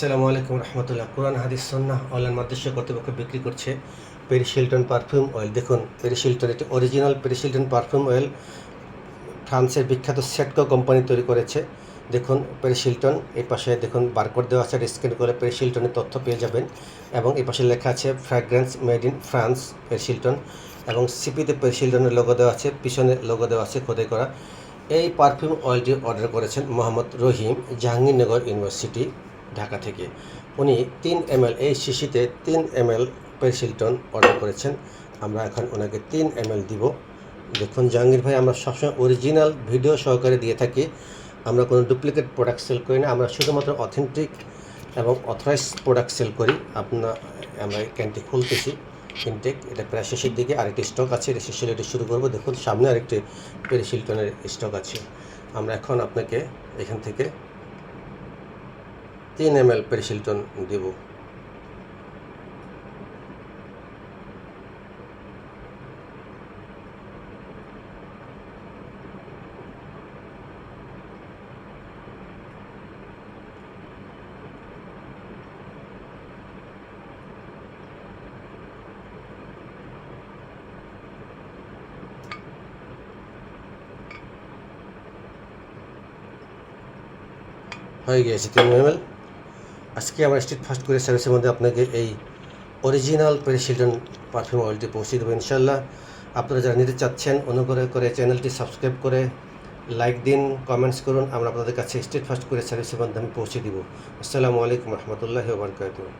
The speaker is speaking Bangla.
আসসালামু আলাইকুম রহমতুল্লাহ। কোরআন হাদিস সুন্নাহ অনলাইন মাদ্রাসা কর্তৃপক্ষ বিক্রি করছে পেরিস হিলটন পারফিউম অয়েল। দেখুন, পেরিস হিলটন এটি original Paris Hilton perfume oil ফ্রান্সের বিখ্যাত সেটকো কোম্পানি তৈরি করেছে। দেখুন পেরিস হিলটন, এই পাশে দেখুন বারকোড দেওয়া আছে, স্ক্যান করে পেরিস হিলটনের তথ্য পেয়ে যাবেন। এবং এই পাশে লেখা আছে fragrance made in France Paris Hilton, এবং সিপিতে পেরিস হিলটনের লোগো দেওয়া আছে, পিছনে লোগো দেওয়া আছে খোদাই করা। এই পারফিউম অয়েলটি অর্ডার করেছেন মোহাম্মদ রহিম, জাহাঙ্গীরনগর ইউনিভার্সিটি, ঢাকা থেকে। উনি 3 ml এই শিশিতে 3 ml পেরিস হিলটন অর্ডার করেছেন। আমরা এখন ওনাকে 3 ml দিব। দেখুন জাহাঙ্গীর ভাই, আমরা সবসময় অরিজিনাল ভিডিও সহকারে দিয়ে থাকি। আমরা কোনো ডুপ্লিকেট প্রোডাক্ট সেল করি না, আমরা শুধুমাত্র অথেন্টিক এবং অথরাইজ প্রোডাক্ট সেল করি। আমরা ক্যানটি খুলতেছি, ইনটেক এটা প্রায় শেষের দিকে। আরেকটি স্টক আছে, এটা শেষে এটা শুরু করবো। দেখুন সামনে আরেকটি পেরিস হিলটনের স্টক আছে। আমরা এখন আপনাকে এখান থেকে 3 ml পেরিস হিলটন দেব। হয়ে গিয়েছে 3 ml। আজকে আমার স্ট্রিট ফাস্ট করে সার্ভিসের মধ্যে আপনাকে এই অরিজিনাল পেরিস হিলটন পারফিউম অয়েলটি পৌঁছে দেবো ইনশাল্লাহ। আপনারা যারা নিতে চাচ্ছেন অনুগ্রহ করে চ্যানেলটি সাবস্ক্রাইব করে লাইক দিন, কমেন্টস করুন। আমরা আপনাদের কাছে স্ট্রিট ফাস্ট করে সার্ভিসের মাধ্যমে পৌঁছে দিব। আসসালামু আলাইকুম রহমতুল্লাহি ওয়া বারাকাতুহু।